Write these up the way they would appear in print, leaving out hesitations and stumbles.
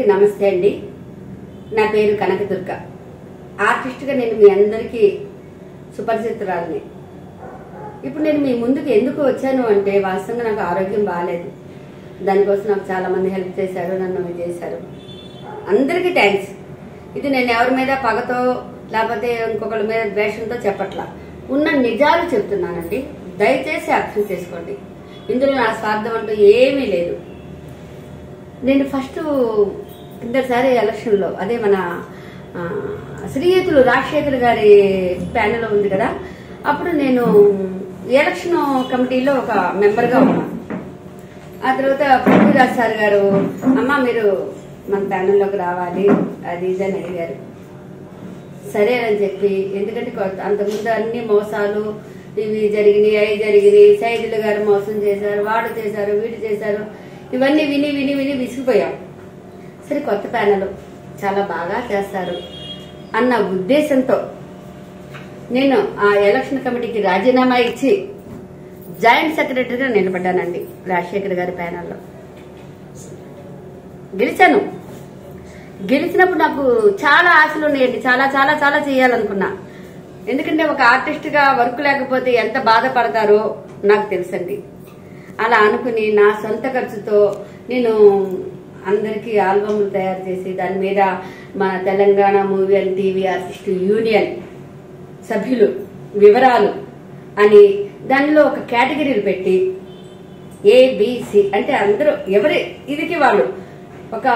అందరికీ నమస్తే అండి. నా పేరు కనకదుర్గ. ఆర్టిస్ట్గా నేను మీ అందరికీ సుపరిచితురాలిని. ఇప్పుడు నేను మీ ముందుకు ఎందుకు వచ్చాను అంటే వాస్తవంగా నాకు ఆరోగ్యం బాగాలేదు. దానికోసం నాకు చాలా మంది హెల్ప్ చేశారు, నన్ను చేశారు. అందరికీ థ్యాంక్స్. ఇది నేను ఎవరి మీద పగతో లేకపోతే ఇంకొకరి మీద ద్వేషంతో చెప్పట్లా, ఉన్న నిజాలు చెప్తున్నానండి. దయచేసి అర్థం చేసుకోండి. ఇందులో నా స్వార్థం అంటూ ఏమీ లేదు. నేను ఫస్ట్ కిందసారి ఎలక్షన్లో అదే మన శ్రీయుతులు రాజశేఖర్ గారి ప్యానెల్ ఉంది కదా, అప్పుడు నేను ఎలక్షన్ కమిటీలో ఒక మెంబర్గా ఉన్నాను. ఆ తర్వాత పృథ్వీరాజ్ సార్ గారు అమ్మ మీరు మన ప్యానెల్లోకి రావాలి అది ఇది అని అడిగారు. సరే అని చెప్పి, ఎందుకంటే అంతకుముందు అన్ని మోసాలు ఇవి జరిగినాయి, అవి జరిగినాయి, సైదులు గారు మోసం చేశారు, వాడు చేశారు, వీడు చేశారు, ఇవన్నీ విని విని విని విసిగిపోయాం. సరే కొత్త ప్యానెల్ చాలా బాగా చేస్తారు అన్న ఉద్దేశంతో నేను ఆ ఎలక్షన్ కమిటీకి రాజీనామా ఇచ్చి జాయింట్ సెక్రటరీగా నిలబడ్డానండి. రాజశేఖర్ గారి ప్యానెల్లో గెలిచాను. గెలిచినప్పుడు నాకు చాలా ఆశలు ఉన్నాయండి. చాలా చాలా చాలా చేయాలనుకున్నా. ఎందుకంటే ఒక ఆర్టిస్ట్ గా వర్క్ లేకపోతే ఎంత బాధపడతారో నాకు తెలుసండి. అలా అనుకుని నా సొంత ఖర్చుతో నేను అందరికీ ఆల్బమ్లు తయారు చేసి దాని మీద మన Telangana movie and TV artist union సభ్యులు వివరాలు అని దానిలో ఒక కేటగిరీలు పెట్టి ఏబిసి అంటే అందరూ ఎవరి ఇదికి వాళ్ళు ఒక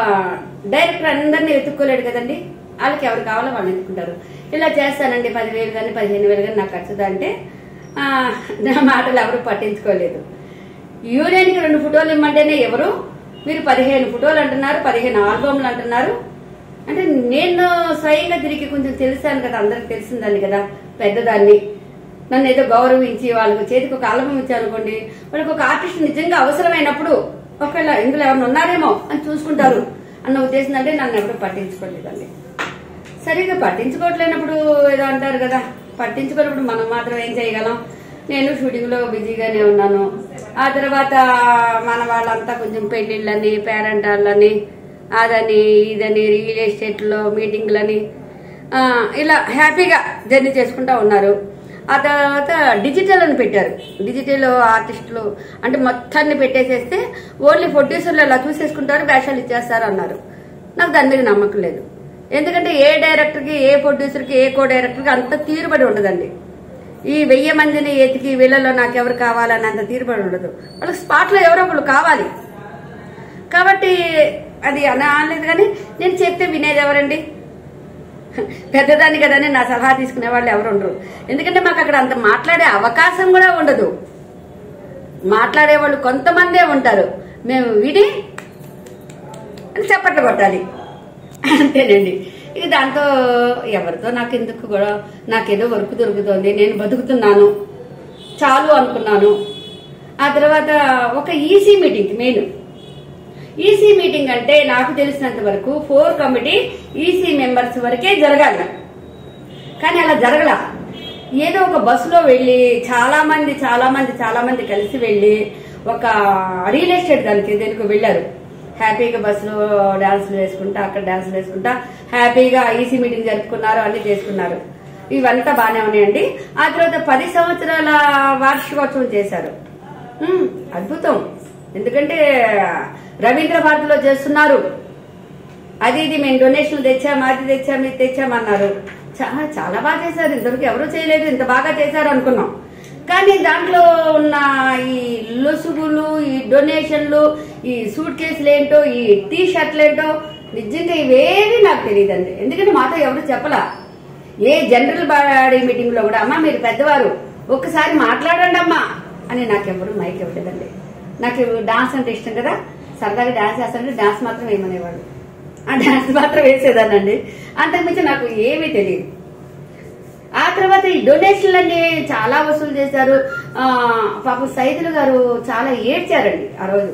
డైరెక్టర్ అందరినీ వెతుక్కోలేడు కదండి, వాళ్ళకి ఎవరు కావాలో వాళ్ళు ఎత్తుకుంటారు. ఇలా చేస్తానండి 10,000 కానీ 15,000 కానీ నాకు ఖర్చుదా అంటే నా మాటలు ఎవరు పట్టించుకోలేదు. యూనియన్కి 2 ఫోటోలు ఇమ్మంటేనే ఎవరు మీరు 15 ఫోటోలు అంటున్నారు, 15 ఆల్బమ్లు అంటున్నారు. అంటే నేను స్వయంగా తిరిగి కొంచెం తెలిసాను కదా, అందరికి తెలిసిందాన్ని కదా, పెద్దదాన్ని. నన్ను ఏదో గౌరవించి వాళ్ళకి చేతికి ఒక ఆల్బమ్ ఇచ్చారనుకోండి, వాళ్ళకి ఒక ఆర్టిస్ట్ నిజంగా అవసరమైనప్పుడు ఒకవేళ ఇందులో ఎవరైనా ఉన్నారేమో అని చూసుకుంటారు అన్న ఉద్దేశం. అంటే నన్ను ఎవరు పట్టించుకోలేదండి. సరిగ్గా పట్టించుకోవట్లేనప్పుడు ఏదో అంటారు కదా, పట్టించుకున్నప్పుడు మనం మాత్రం ఏం చేయగలం. నేను షూటింగ్ లో బిజీగానే ఉన్నాను. ఆ తర్వాత మన వాళ్ళంతా కొంచెం పెళ్లిళ్ళని పేరెంటాళ్ళని అదని ఇదని రియల్ ఎస్టేట్ లో మీటింగ్లని ఇలా హ్యాపీగా జర్నీ చేసుకుంటా ఉన్నారు. ఆ తర్వాత డిజిటల్ అని పెట్టారు. డిజిటల్ ఆర్టిస్టులు అంటే మొత్తాన్ని పెట్టేసేస్తే ఓన్లీ ప్రొడ్యూసర్లు అలా చూసేసుకుంటారు, వేషాలు ఇచ్చేస్తారు అన్నారు. నాకు దాని మీద నమ్మకం లేదు. ఎందుకంటే ఏ డైరెక్టర్కి ఏ ప్రొడ్యూసర్కి ఏ కో డైరెక్టర్కి అంత తీరుబడి ఉండదండి. ఈ 1000 మందిని ఎతికి వీళ్ళలో నాకెవరు కావాలని అంత తీరుబడి ఉండదు. వాళ్ళకి స్పాట్ లో ఎవరో ఒకళ్ళు కావాలి. కాబట్టి అది అనలేదు. కానీ నేను చెప్తే వినేది ఎవరండి? పెద్దదాన్ని కదని నా సలహా తీసుకునే వాళ్ళు ఎవరు ఉండరు. ఎందుకంటే మాకు అక్కడ అంత మాట్లాడే అవకాశం కూడా ఉండదు. మాట్లాడే వాళ్ళు కొంతమందే ఉంటారు. మేము విని చప్పట్లు కొట్టాలి అంతేనండి. ఇక దాంతో ఎవరితో నాకు ఎందుకు కూడా, నాకేదో వర్క్ దొరుకుతుంది, నేను బతుకుతున్నాను చాలు అనుకున్నాను. ఆ తర్వాత ఒక EC meeting, main EC meeting అంటే నాకు తెలిసినంత వరకు 4 కమిటీ ఈసీ మెంబర్స్ వరకే జరగాలి. కానీ అలా జరగల. ఏదో ఒక బస్సులో వెళ్లి చాలా మంది కలిసి వెళ్లి ఒక రియల్ ఎస్టేట్ దేనికి వెళ్ళారు. హ్యాపీగా బస్సులో డాన్సులు వేసుకుంటా, అక్కడ డాన్సులు వేసుకుంటా హ్యాపీగా ఈసీ మీటింగ్ జరుపుకున్నారు, అన్ని చేసుకున్నారు. ఇవంతా బాగానే ఉన్నాయండి. ఆ తర్వాత 10 సంవత్సరాల వార్షికోత్సవం చేశారు. అద్భుతం. ఎందుకంటే రవీంద్ర భారతిలో చేస్తున్నారు. అది ఇది మేము డొనేషన్లు తెచ్చాము, అది తెచ్చాము, ఇది తెచ్చామన్నారు. చాలా బాగా చేశారు. ఇంతవరకు ఎవరూ చేయలేదు, ఇంత బాగా చేశారు అనుకున్నాం. కానీ దాంట్లో ఉన్న ఈ లొసుగులు, ఈ డొనేషన్లు, ఈ సూట్ కేసులు ఏంటో, ఈ టీ షర్ట్లు ఏంటో నిజంగా ఇవేవి నాకు తెలియదండి. ఎందుకంటే మాతో ఎవరు చెప్పలా. ఏ జనరల్ బాడీ మీటింగ్ లో కూడా అమ్మా మీరు పెద్దవారు ఒక్కసారి మాట్లాడండి అమ్మా అని నాకెవరు మైక్ ఇవ్వలేదండి. నాకు డాన్స్ అంటే ఇష్టం కదా, సరదాగా డాన్స్ చేస్తానంటే డాన్స్ మాత్రం వేయమనేవాడు. ఆ డాన్స్ మాత్రం వేసేదానండి. అంతకుమించి నాకు ఏమీ తెలియదు. ఆ తర్వాత ఈ డొనేషన్లన్నీ చాలా వసూలు చేశారు. పాపం సైదులు గారు చాలా ఏడ్చారండి ఆ రోజు.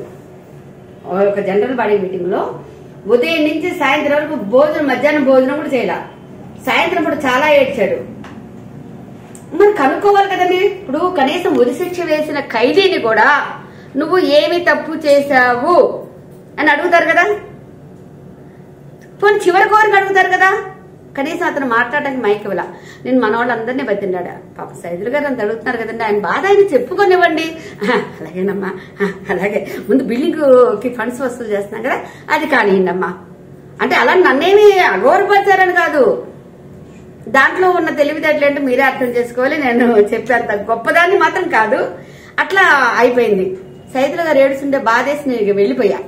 ఒక జనరల్ బాడీ మీటింగ్ లో ఉదయం నుంచి సాయంత్రం వరకు భోజనం, మధ్యాహ్నం భోజనం కూడా చేయాల. సాయంత్రం కూడా చాలా ఏడ్చాడు. మరి కనుక్కోవాలి కదండి. ఇప్పుడు కనీసం ఉరిశిక్ష వేసిన ఖైదీని కూడా నువ్వు ఏమి తప్పు చేశావు అని అడుగుతారు కదా. పోనీ చివరి కోరిక అడుగుతారు కదా, కనీసం అతను మాట్లాడడానికి మైక్ ఇవ్వాల. నేను మన వాళ్ళందరినీ బతిన్నాడా, పాప సైదులు గారు అంత అడుగుతున్నారు కదండి, ఆయన బాధ ఆయన చెప్పుకొనివ్వండి. అలాగేనమ్మా, అలాగే ముందు బిల్డింగ్ కి ఫండ్స్ వసూలు చేస్తున్నాం కదా, అది కానివ్వండి అమ్మా అంటే అలా నన్నేమి అగౌరవపరిచారని కాదు, దాంట్లో ఉన్న తెలివితేటలు ఏంటో మీరే అర్థం చేసుకోవాలి. నేను చెప్పేంత గొప్పదాన్ని మాత్రం కాదు. అట్లా అయిపోయింది. సైదులు గారు ఏడుస్తుంటే బాధేసి నేను వెళ్ళిపోయా.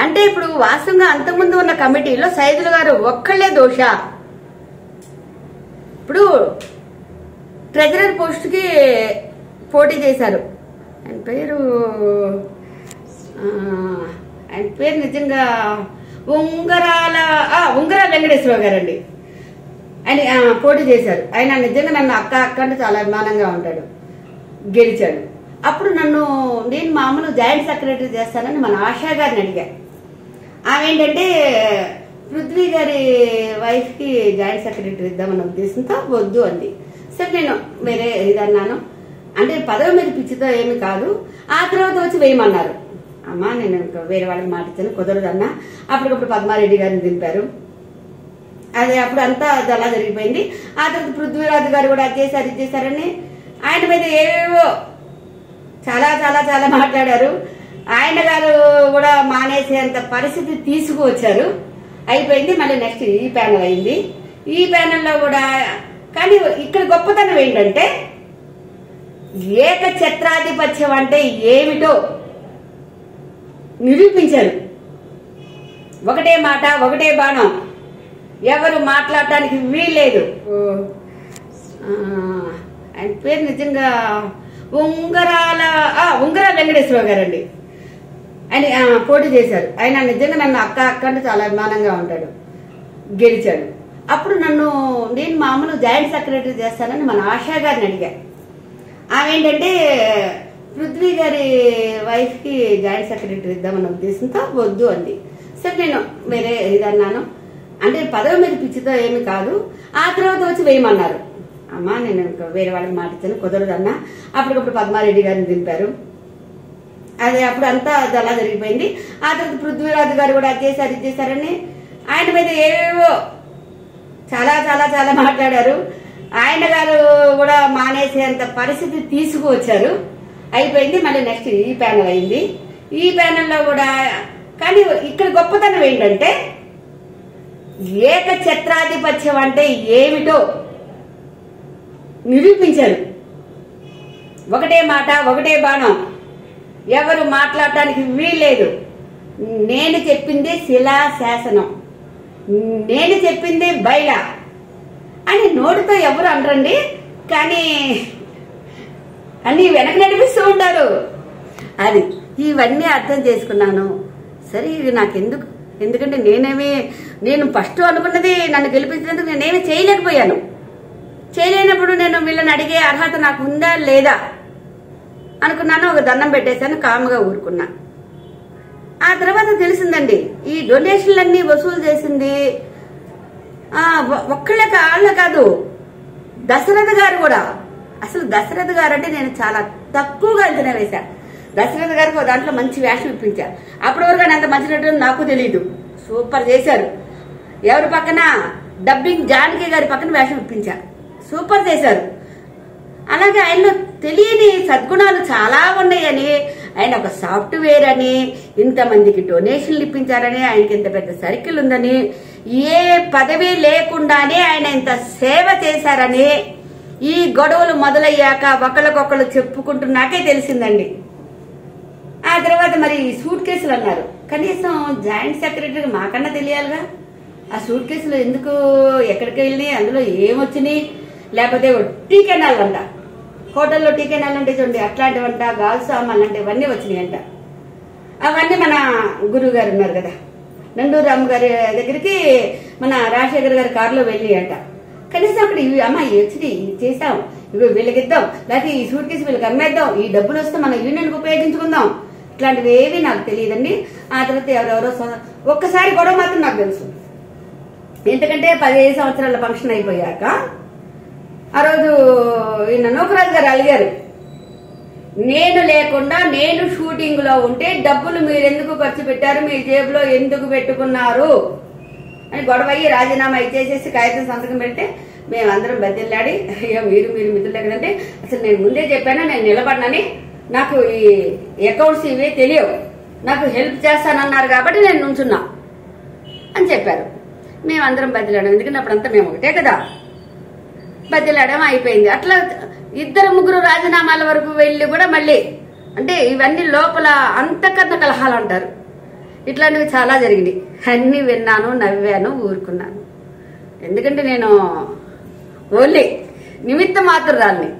అంటే ఇప్పుడు వాస్తవంగా అంతకుముందు ఉన్న కమిటీలో సైదులు గారు ఒక్కళ్లే దోష. ఇప్పుడు ట్రెజరర్ పోస్ట్ కి పోటీ చేశారు. ఆయన పేరు నిజంగా ఉంగరాల వెంకటేశ్వర గారండి. ఆయన పోటీ చేశారు. ఆయన నిజంగా నన్ను అక్క అంటే చాలా అభిమానంగా ఉంటాడు. గెలిచాడు. అప్పుడు నేను మామూలు జాయింట్ సెక్రటరీ చేస్తానని మన ఆశా గారిని అడిగా. ఆమె ఏంటంటే పృథ్వీ గారి వైఫ్ కి జాయింట్ సెక్రటరీ ఇద్దామన్న ఉద్దేశంతో వద్దు అంది. సరే నేను వేరే ఇదన్నాను. అంటే పదవి మీద పిచ్చితో ఏమి కాదు. ఆ తర్వాత వచ్చి వేయమన్నారు. అమ్మా నేను వేరే వాళ్ళకి మాట ఇచ్చాను, కుదరదన్నా. అప్పటికప్పుడు పద్మారెడ్డి గారిని దింపారు. అదే అప్పుడు అంతా అది అలా జరిగిపోయింది. ఆ తర్వాత పృథ్వీరాజు గారు కూడా అది చేశారని ఆయన మీద ఏవేవో చాలా చాలా చాలా మాట్లాడారు. ఆయన గారు కూడా మానేసేంత పరిస్థితి తీసుకువచ్చారు. అయిపోయింది. మళ్ళీ నెక్స్ట్ ఈ ప్యానల్ అయింది. ఈ ప్యానల్లో కూడా కానీ ఇక్కడ గొప్పతనం ఏంటంటే ఏకఛత్రాధిపత్యం అంటే ఏమిటో నిరూపించారు. ఒకటే మాట, ఒకటే బాణం, ఎవరు మాట్లాడటానికి వీల్లేదు. ఆయన పేరు నిజంగా ఉంగర వెంకటేశ్వర గారండి. ఆయన పోటీ చేశారు. ఆయన నిజంగా నన్ను అక్క అంటే చాలా అభిమానంగా ఉంటాడు. గెలిచాడు. అప్పుడు నేను మామూలు జాయింట్ సెక్రటరీ చేస్తానని మన ఆశా గారిని అడిగా. ఆమె ఏంటంటే పృథ్వీ గారి వైఫ్ కి జాయింట్ సెక్రటరీ ఇద్దామన్న ఉద్దేశంతో వద్దు అంది. సరే నేను వేరే ఇదన్నాను. అంటే పదవి మీద పిచ్చితో ఏమి కాదు. ఆ తర్వాత వచ్చి వేయమన్నారు. అమ్మా నేను వేరే వాళ్ళకి మాట ఇచ్చాను, కుదరదన్నా. అప్పటికప్పుడు పద్మారెడ్డి గారిని దింపారు. అదే అప్పుడు అంతా అది అలా జరిగిపోయింది. ఆ తర్వాత పృథ్వీరాజు గారు కూడా అది చేశారని ఆయన మీద ఏవేవో చాలా చాలా చాలా మాట్లాడారు. ఆయన గారు కూడా మానేసేంత పరిస్థితి తీసుకువచ్చారు. అయిపోయింది. మళ్ళీ నెక్స్ట్ ఈ ప్యానల్ అయింది. ఈ ప్యానల్లో కూడా కానీ ఇక్కడ గొప్పతనం ఏంటంటే ఏకఛత్రాధిపత్యం అంటే ఏమిటో నిరూపించారు. ఒకటే మాట, ఒకటే బాణం, ఎవరు మాట్లాడటానికి వీల్లేదు. నేను చెప్పింది శిలా శాసనం, నేను చెప్పింది బైలా అని నోటితో ఎవరు అనరండి, కానీ అన్ని వెనక నడిపిస్తూ ఉంటారు. అది ఇవన్నీ అర్థం చేసుకున్నాను. సరే ఇది నాకెందుకు, ఎందుకంటే నేను ఫస్ట్ అనుకున్నది నన్ను గెలిపించినందుకు నేనేమి చేయలేకపోయాను. చేయలేనప్పుడు నేను వీళ్ళని అడిగే అర్హత నాకు ఉందా లేదా అనుకున్నాను. ఒక దండం పెట్టేశాను, కాముగా ఊరుకున్నా. ఆ తర్వాత తెలిసిందండి ఈ డొనేషన్లన్నీ వసూలు చేసింది ఒక్కళ్ళే కాళ్ళ కాదు, దశరథ గారు కూడా. అసలు దశరథ గారు అంటే నేను చాలా తక్కువగా అంచనా వేశా. దశరథ గారికి దాంట్లో మంచి వేషం ఇప్పించారు. అప్పటి వరకు ఆయన అంత మంచి నటుడు నాకు తెలియదు. సూపర్ చేశారు. ఎవరి పక్కన డబ్బింగ్ జానకి గారి పక్కన వేషం ఇప్పించారు. సూపర్ చేశారు. అలాగే ఆయనలో తెలియని సద్గుణాలు చాలా ఉన్నాయని, ఆయన ఒక సాఫ్ట్వేర్ అని, ఇంతమందికి డొనేషన్లు ఇప్పించారని, ఆయనకి ఇంత పెద్ద సర్కిల్ ఉందని, ఏ పదవి లేకుండానే ఆయన ఇంత సేవ చేశారని ఈ గొడవలు మొదలయ్యాక ఒకళ్ళకొకళ్ళు చెప్పుకుంటున్నాకే తెలిసిందండి. ఆ తర్వాత మరి సూట్ కేసులు అన్నారు. కనీసం జాయింట్ సెక్రటరీ మాకన్నా తెలియాలిగా. ఆ సూట్ కేసులు ఎందుకు, ఎక్కడికి వెళ్ళి, అందులో ఏమొచ్చినాయి, లేకపోతే టీ కెనాల్ అంట, హోటల్లో టీ కెనాల్ అంటే చూడండి అట్లాంటివంట, గాజు సామాన్లు అంటే ఇవన్నీ వచ్చినాయంట. అవన్నీ మన గురువు గారు ఉన్నారు కదా, నండూరు రామ్ గారి దగ్గరికి మన రాజశేఖర్ గారి కారులో వెళ్ళి అంట. కనీసం అక్కడ ఇవి అమ్మ వచ్చినాయి, చేసాం, ఇవి వీళ్ళకి ఇద్దాం, లేకపోతే ఈ సూట్ కేసు వీళ్ళకి అమ్మేద్దాం, ఈ డబ్బులు వస్తే మన యూనియన్కి ఉపయోగించుకుందాం, ఇట్లాంటివి ఏవి నాకు తెలియదండి. ఆ తర్వాత ఎవరెవరో ఒక్కసారి గొడవ మాత్రం నాకు తెలుసు. ఎందుకంటే 15 సంవత్సరాల ఫంక్షన్ అయిపోయాక ఆ రోజు ఈయన నూకరాజు గారు అడిగారు, నేను లేకుండా నేను షూటింగ్ లో ఉంటే డబ్బులు మీరు ఎందుకు ఖర్చు పెట్టారు, మీ జేబులో ఎందుకు పెట్టుకున్నారు అని గొడవ అయ్యి రాజీనామా ఇచ్చేసేసి కాగితం సంతకం పెడితే మేమందరం బతిల్లాడి అయ్యో మీరు మిత్రులు కదంటే అసలు నేను ముందే చెప్పాను నేను నిలబడినని, నాకు ఈ అకౌంట్స్ ఇవే తెలియవు, నాకు హెల్ప్ చేస్తానన్నారు కాబట్టి నేను నుంచున్నా అని చెప్పారు. మేమందరం బతిలాడాం, ఎందుకంటే అప్పుడంతా మేము ఒకటే కదా, బతిలాడడం అయిపోయింది. అట్లా 2-3 రాజీనామాల వరకు వెళ్ళి కూడా మళ్ళీ అంటే ఇవన్నీ లోపల అంతకన్నా కలహాలు అంటారు, ఇట్లాంటివి చాలా జరిగినాయి. అన్ని విన్నాను, నవ్వాను, ఊరుకున్నాను. ఎందుకంటే నేను ఓన్లీ నిమిత్త మాత్రురాల్ని.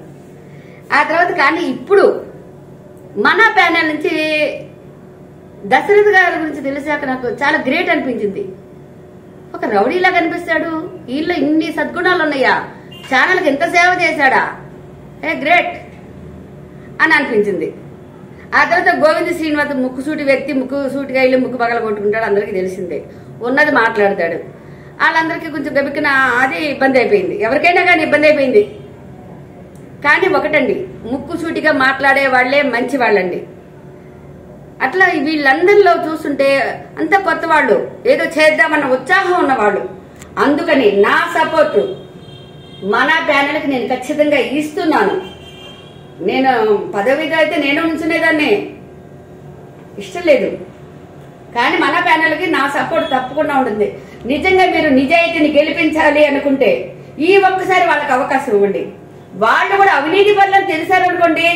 ఆ తర్వాత కానీ ఇప్పుడు మన ప్యానెల్ నుంచి దశరథ్ గారి గురించి తెలిసాక నాకు చాలా గ్రేట్ అనిపించింది. ఒక రౌడీలా కనిపిస్తాడు, వీళ్ళు ఇన్ని సద్గుణాలు ఉన్నాయా, ఛానల్కి ఎంత సేవ చేశాడా, గ్రేట్ అని అనిపించింది. ఆ తర్వాత గోవింద శ్రీనివాస్ ముక్కుసూటి వ్యక్తి, ముక్కుసూటిగా ఇల్లు ముక్కు పగల కొట్టుకుంటాడు, అందరికీ తెలిసిందే, ఉన్నది మాట్లాడతాడు. వాళ్ళందరికీ కొంచెం గబికిన అది ఇబ్బంది అయిపోయింది, ఎవరికైనా కానీ ఇబ్బంది అయిపోయింది. కానీ ఒకటండి, ముక్కుసూటిగా మాట్లాడే వాళ్లే మంచి వాళ్ళండి. అట్లా వీళ్ళందరిలో చూస్తుంటే అంత కొత్త వాళ్ళు, ఏదో చేద్దామన్న ఉత్సాహం ఉన్నవాళ్ళు. అందుకని నా సపోర్టు మన ప్యానెల్కి నేను ఖచ్చితంగా ఇస్తున్నాను. నేను పదవిగా అయితే నేను ఉంచునేదాన్ని, ఇష్టం లేదు, కానీ మన ప్యానెల్కి నా సపోర్ట్ తప్పకుండా ఉంటుంది. నిజంగా మీరు నిజాయితీని గెలిపించాలి అనుకుంటే ఈ ఒక్కసారి వాళ్ళకి అవకాశం ఇవ్వండి. వాళ్ళు కూడా అవినీతి పనులను తెలిసారనుకోండి,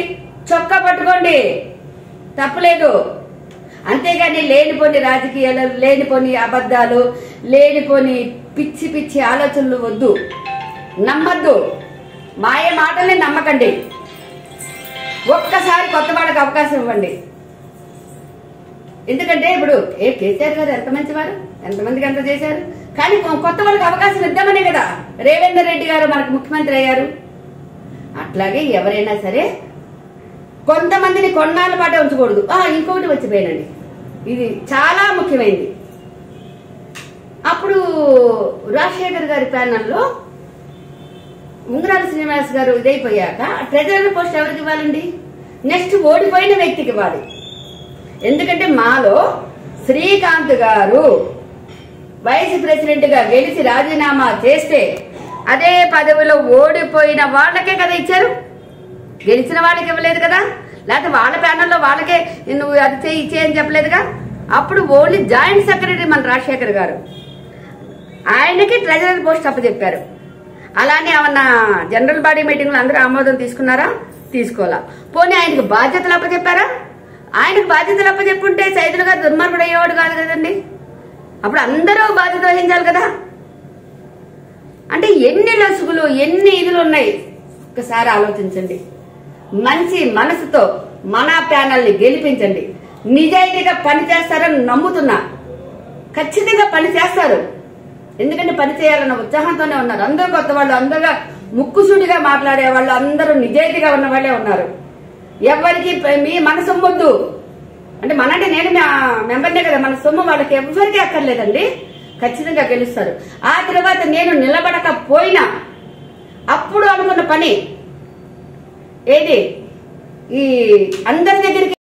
చొక్కా పట్టుకోండి, తప్పులేదు. అంతేగాని లేనిపోని రాజకీయాలు, లేనిపోని అబద్ధాలు, లేనిపోని పిచ్చి పిచ్చి ఆలోచనలు వద్దు, నమ్మద్దు, మాయ మాటల్ని నమ్మకండి. ఒక్కసారి కొత్త వాళ్ళకి అవకాశం ఇవ్వండి. ఎందుకంటే ఇప్పుడు కేసీఆర్ గారు ఎంత మంచివారు, ఎంతమందికి ఎంత చేశారు, కానీ కొత్త వాళ్ళకి అవకాశం ఇద్దామనే కదా రేవేందర్ రెడ్డి గారు మనకు ముఖ్యమంత్రి అయ్యారు. అట్లాగే ఎవరైనా సరే కొంతమందిని కొన్నాళ్ళ పాటే ఉంచకూడదు. ఇంకొకటి వచ్చిపోయానండి, ఇది చాలా ముఖ్యమైనది. అప్పుడు రాజశేఖర్ గారి ప్యానల్లో ఉంగరాల శ్రీనివాస్ గారు ఇదైపోయాక ట్రెజరర్ పోస్ట్ ఎవరికి ఇవ్వాలండి? నెక్స్ట్ ఓడిపోయిన వ్యక్తికి ఇవ్వాలి. ఎందుకంటే మాలో శ్రీకాంత్ గారు వైస్ ప్రెసిడెంట్ గా గెలిచి రాజీనామా చేస్తే అదే పదవిలో ఓడిపోయిన వాళ్ళకే కదా ఇచ్చారు, గెలిచిన వాళ్ళకి ఇవ్వలేదు కదా. లేకపోతే వాళ్ళ ప్యానల్లో వాళ్ళకే నువ్వు అది చేయి ఇచ్చే అని చెప్పలేదుగా. అప్పుడు ఓన్లీ జాయింట్ సెక్రటరీ మన రాజశేఖర్ గారు, ఆయనకి ట్రెజరర్ పోస్ట్ అప్పచెప్పారు. అలానే ఏమన్నా జనరల్ బాడీ మీటింగ్ లో అందరూ ఆమోదం తీసుకున్నారా? తీసుకోవాలా. పోనీ ఆయనకు బాధ్యతలు అప్పచెప్పారా? ఆయనకు బాధ్యతలు అప్పచెప్పుంటే సైదులు గారు దుర్మార్గుడు అయ్యేవాడు కాదు కదండి. అప్పుడు అందరూ బాధ్యత వహించాలి కదా. అంటే ఎన్ని లసుగులు, ఎన్ని ఇదులు ఉన్నాయి, ఒకసారి ఆలోచించండి. మంచి మనసుతో మన ప్యానల్ ని గెలిపించండి. నిజాయితీగా పని చేస్తారని నమ్ముతున్నా, ఖచ్చితంగా పని చేస్తారు. ఎందుకంటే పని చేయాలన్న ఉత్సాహంతోనే ఉన్నారు. అందరూ కొత్త వాళ్ళు, అందరూ ముక్కుసూటిగా మాట్లాడే వాళ్ళు, అందరూ నిజాయితీగా ఉన్న వాళ్ళే ఉన్నారు. ఎవరికి మీ మన సొమ్ము వద్దు అంటే, మనంటే నేను మెంబర్నే కదా, మన సొమ్ము వాళ్ళకి ఎవరికి అక్కర్లేదండి. ఖచ్చితంగా గెలుస్తారు. ఆ తర్వాత నేను నిలబడకపోయినా అప్పుడు అనుకున్న పని ఏది, ఈ అందరి దగ్గరికి